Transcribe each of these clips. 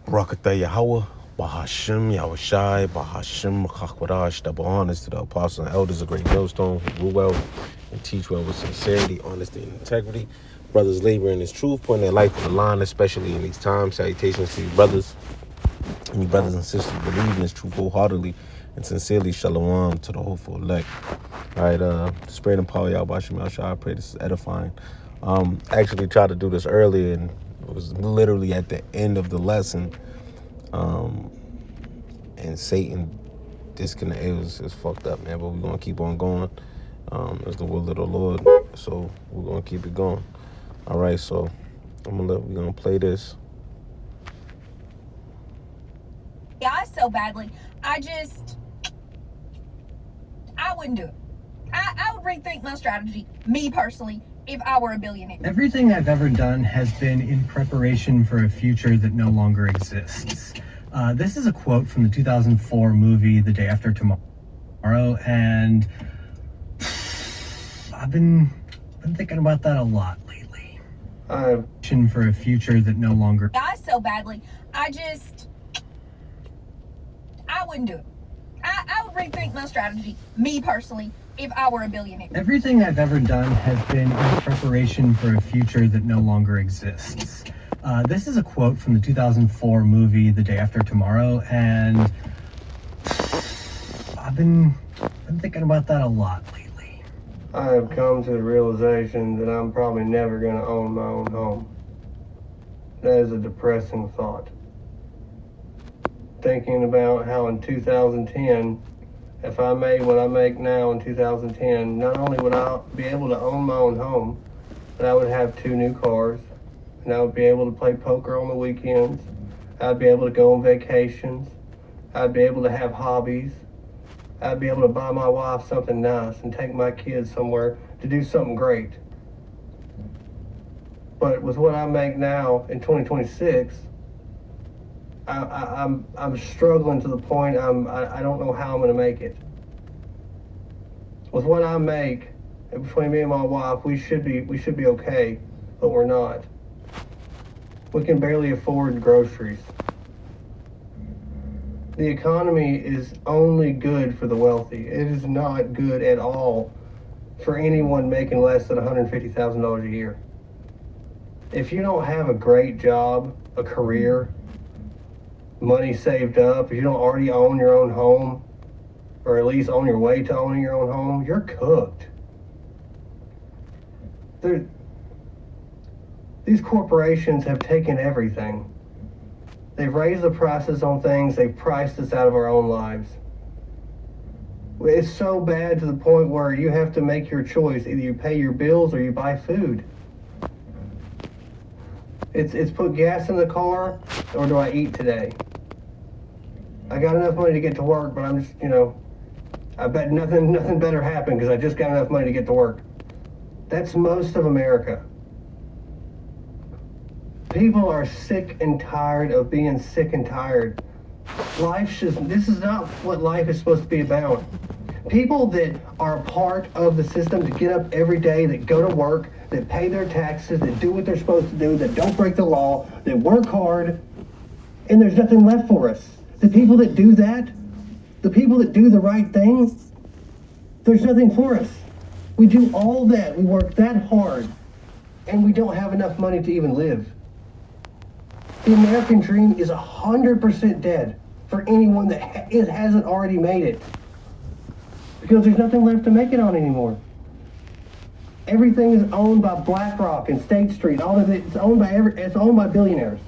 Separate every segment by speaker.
Speaker 1: Barakatah Yahweh, Bahashim Yahushai, Bahashim Chakwadash, double honors to the apostles and elders of Great Millstone who rule well and teach well with sincerity, honesty, and integrity. Brothers labor in this truth, putting their life on the line, especially in these times. Salutations to you brothers and you brothers and sisters believe in this truth wholeheartedly and sincerely. Shalom to the hopeful elect. All right, spread and power y'all, Bahashim Yahushai. I pray this is edifying. Actually tried to do this earlier and it was literally at the end of the lesson. And Satan disconnect. It's fucked up, man. But we're gonna keep on going. It's the will of the Lord, so we're gonna keep it going. All right, so we're gonna play this.
Speaker 2: I so badly. I wouldn't do it. I would rethink my strategy, me personally, if I were a billionaire.
Speaker 3: Everything I've ever done has been in preparation for a future that no longer exists. This is a quote from the 2004 movie The Day After Tomorrow, and I've been thinking about that a lot lately. For a future that no longer.
Speaker 2: I so badly. I wouldn't do it. I would rethink my strategy, me personally, if I were a billionaire.
Speaker 3: Everything I've ever done has been in preparation for a future that no longer exists. This is a quote from the 2004 movie The Day After Tomorrow, and I've been thinking about that a lot lately.
Speaker 4: I have come to the realization that I'm probably never going to own my own home. That is a depressing thought. Thinking about how in 2010, if I made what I make now in 2010, not only would I be able to own my own home, but I would have 2 new cars, and I would be able to play poker on the weekends. I'd be able to go on vacations. I'd be able to have hobbies. I'd be able to buy my wife something nice and take my kids somewhere to do something great. But with what I make now in 2026, I'm struggling to the point I don't know how I'm going to make it. With what I make, between me and my wife, we should be okay, but we're not. We can barely afford groceries. The economy is only good for the wealthy. It is not good at all for anyone making less than $150,000 a year. If you don't have a great job, a career, money saved up, if you don't already own your own home, or at least on your way to owning your own home, you're cooked. These corporations have taken everything. They've raised the prices on things, they've priced us out of our own lives. It's so bad to the point where you have to make your choice. Either you pay your bills or you buy food. It's put gas in the car, or do I eat today? I got enough money to get to work, but I'm just, I bet nothing better happened because I just got enough money to get to work. That's most of America. People are sick and tired of being sick and tired. This is not what life is supposed to be about. People that are a part of the system, that get up every day, that go to work, that pay their taxes, that do what they're supposed to do, that don't break the law, that work hard, and there's nothing left for us. The people that do that, the people that do the right thing, there's nothing for us. We do all that, we work that hard, and we don't have enough money to even live. The American dream is 100% dead for anyone that hasn't already made it. Because there's nothing left to make it on anymore. Everything is owned by BlackRock and State Street. All of it, it's owned by billionaires.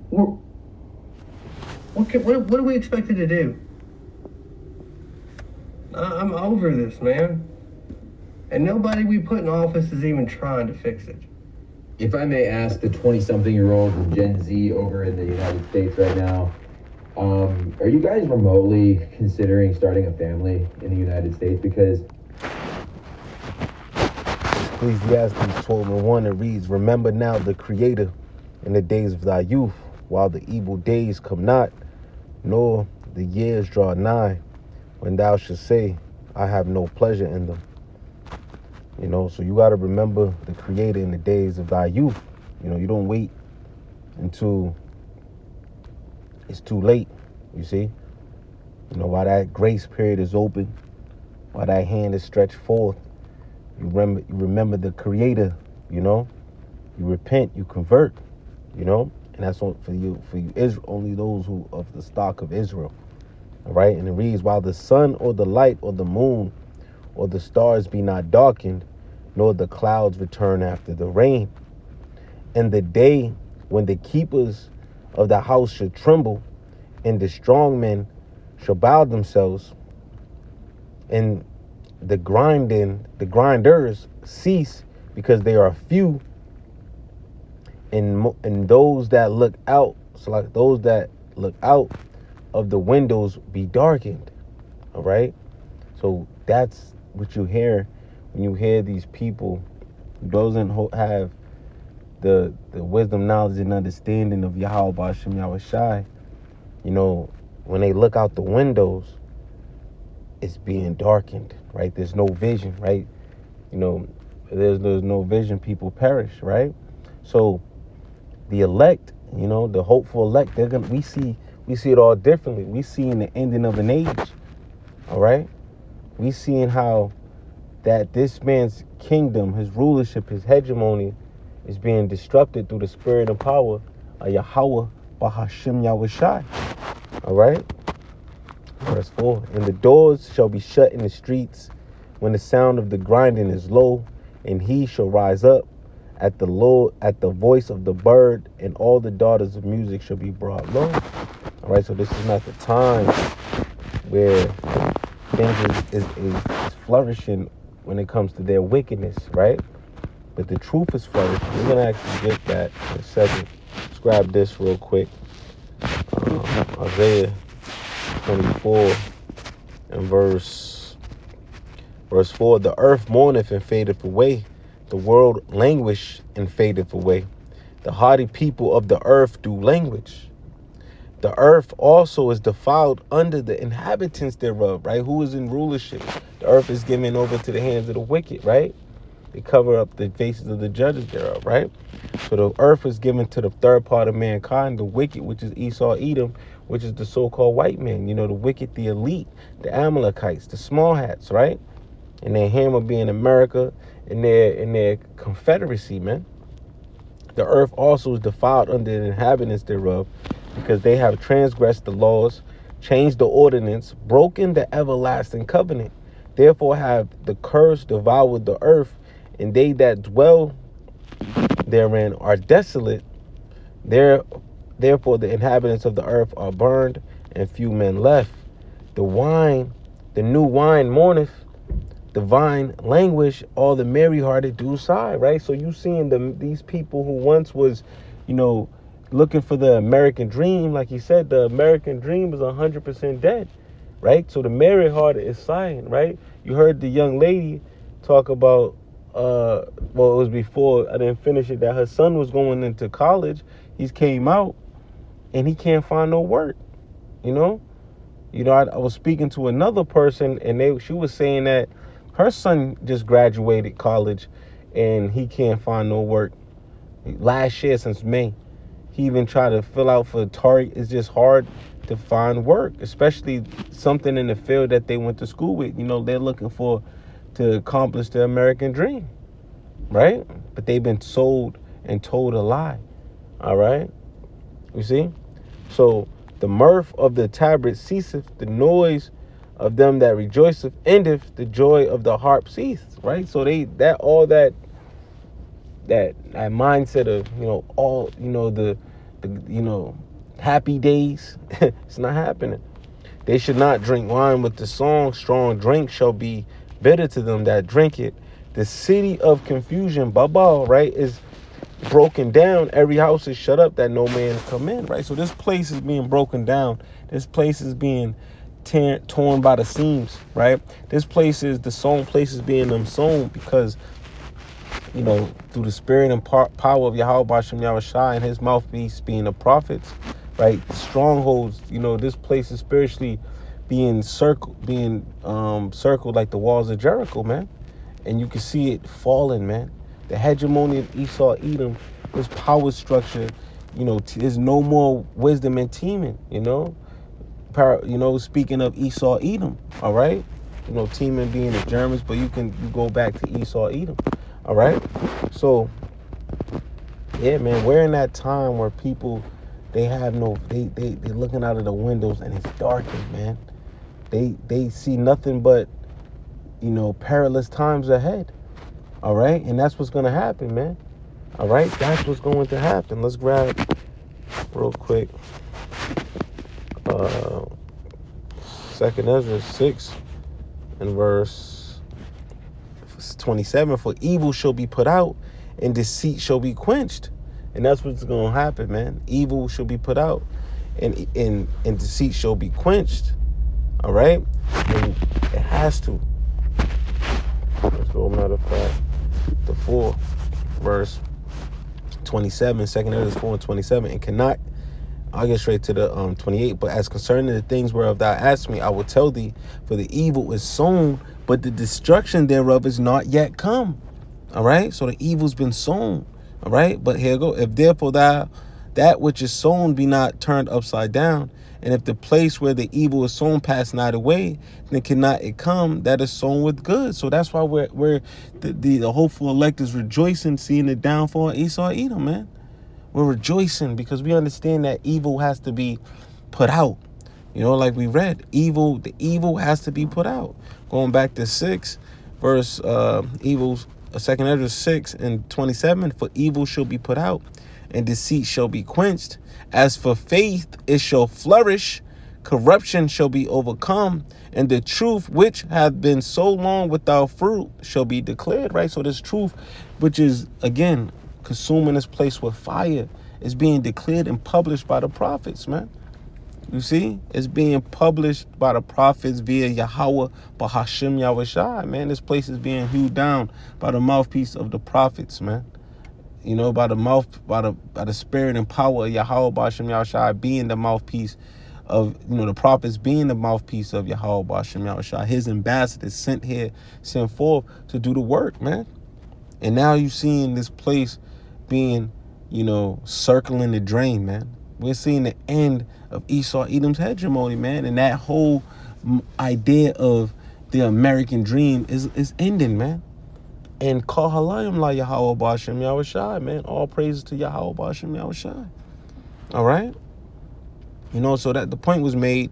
Speaker 4: What are we expected to do? I'm over this, man. And nobody we put in office is even trying to fix it.
Speaker 5: If I may ask the 20-something-year-olds and Gen Z over in the United States right now, are you guys remotely considering starting a family in the United States? Because
Speaker 1: Ecclesiastes 12:1, it reads, "Remember now the Creator in the days of thy youth, while the evil days come not, nor the years draw nigh, when thou shalt say, I have no pleasure in them." So you got to remember the Creator in the days of thy youth. You don't wait until it's too late. You see, you know, while that grace period is open, while that hand is stretched forth, you remember the Creator. You know, you repent, you convert. You know, and that's for you, Israel, only those who of the stock of Israel. All right, and it reads, while the sun or the light or the moon or the stars be not darkened, nor the clouds return after the rain. And the day when the keepers of the house should tremble, and the strong men shall bow themselves, and the grinders cease, because they are few, and those that look out, so like those that look out of the windows be darkened. All right, so that's what you hear when you hear these people who doesn't have the wisdom, knowledge, and understanding of Yahweh B'Shem Yahushai. You know, when they look out the windows, it's being darkened, right? There's no vision, right? You know, there's no vision, people perish, right? So the elect, you know, the hopeful elect, we see it all differently. We see in the ending of an age, all right? We seeing how that this man's kingdom, his rulership, his hegemony is being disrupted through the spirit and power of Yahweh B'Shem Yahushai. All right? Verse 4. And the doors shall be shut in the streets when the sound of the grinding is low, and he shall rise up at the voice of the bird, and all the daughters of music shall be brought low. All right, so this is not the time where things is flourishing when it comes to their wickedness, right? But the truth is flourishing. We're going to actually get that in a second. Let's grab this real quick. Isaiah 24 and verse 4. The earth mourneth and fadeth away. The world languish and fadeth away. The haughty people of the earth do languish. The earth also is defiled under the inhabitants thereof, right? Who is in rulership? The earth is given over to the hands of the wicked, right? They cover up the faces of the judges thereof, right? So the earth is given to the third part of mankind, the wicked, which is Esau, Edom, which is the so-called white man. You know, the wicked, the elite, the Amalekites, the small hats, right? And their hammer being America and their confederacy, man. The earth also is defiled under the inhabitants thereof, because they have transgressed the laws, changed the ordinance, broken the everlasting covenant. Therefore have the curse devoured the earth, and they that dwell therein are desolate. Therefore the inhabitants of the earth are burned, and few men left. The new wine mourneth, the vine languish, all the merry-hearted do sigh, right? So you seeing these people who once was, you know, looking for the American dream, like he said, the American dream is 100% dead, right? So the merry-hearted is sighing, right? You heard the young lady talk about, well, it was before I didn't finish it, that her son was going into college. He came out and he can't find no work, you know? I was speaking to another person, and she was saying that her son just graduated college and he can't find no work. Last year, since May, he even tried to fill out for Target. It's just hard to find work, especially something in the field that they went to school with. You know, they're looking to accomplish the American dream, right? But they've been sold and told a lie, all right? You see? So the mirth of the tabret ceaseth, the noise of them that rejoiceth endeth, the joy of the harp ceaseth, right? So that mindset of, you know, all, you know, the you know, happy days, it's not happening. They should not drink wine with the song. Strong drink shall be bitter to them that drink it. The city of confusion, Baba, right, is broken down. Every house is shut up that no man come in, right? So this place is being broken down. This place is being torn by the seams, right? This place is the sown places being sown, because, you know, through the spirit and power of Yahweh B'Shem Yahushai and his mouthpiece being the prophets, right? Strongholds, you know, this place is spiritually being circled like the walls of Jericho, man. And you can see it falling, man. The hegemony of Esau, Edom, this power structure there's no more wisdom in teaming, speaking of Esau, Edom, all right? Teaming being the Germans, but you go back to Esau, Edom, all right? So, yeah, man, we're in that time where people, they're looking out of the windows and it's darkened, man. They see nothing but, perilous times ahead, all right? And that's what's going to happen, man, all right? That's what's going to happen. Let's grab real quick 2nd Ezra 6 and verse 27. For evil shall be put out and deceit shall be quenched. And that's what's going to happen, man. Evil shall be put out and deceit shall be quenched. All right? And it has to. Let's go, matter of fact, the 4 verse 27, 2nd Ezra 4 and 27. And cannot, I'll get straight to the 28. But as concerning the things whereof thou asked me, I will tell thee, for the evil is sown, but the destruction thereof is not yet come. All right? So the evil's been sown. All right? But here go. If therefore that which is sown be not turned upside down, and if the place where the evil is sown pass not away, then cannot it come that is sown with good. So that's why we're the hopeful elect is rejoicing, seeing the downfall of Esau, Edom, man. We're rejoicing because we understand that evil has to be put out. Like we read, the evil has to be put out. Going back to 6 verse evils, 2nd Ezra 6 and 27. For evil shall be put out, and deceit shall be quenched. As for faith, it shall flourish. Corruption shall be overcome, and the truth which hath been so long without fruit shall be declared. Right. So this truth, which is again consuming this place with fire, is being declared and published by the prophets, man. You see, it's being published by the prophets via Yahweh, Bahashim Yahushai, man. This place is being hewed down by the mouthpiece of the prophets, man. By the spirit and power of Yahweh, Bahashim Yahushai being the mouthpiece of, the prophets being the mouthpiece of Yahweh, Bahashim Yahushai, his ambassadors sent forth to do the work, man. And now you're seeing this place being, circling the drain, man. We're seeing the end of Esau, Edom's hegemony, man. And that whole idea of the American dream is ending, man. And call halayim la Yahweh B'Hashem Yahushai, man. All praises to Yahweh B'Hashem Yahushai. All right? So that the point was made.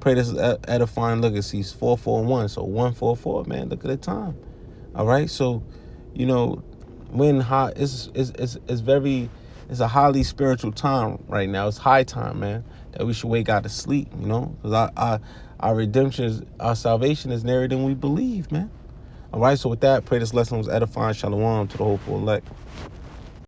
Speaker 1: Pray this is edifying legacies. 441. So 144, man. Look at the time. All right? So, when it's a highly spiritual time right now. It's high time, man, that we should wake out of sleep, because our redemption, our salvation is nearer than we believe, man. All right, so with that, pray this lesson was edifying. Shalom to the hopeful elect.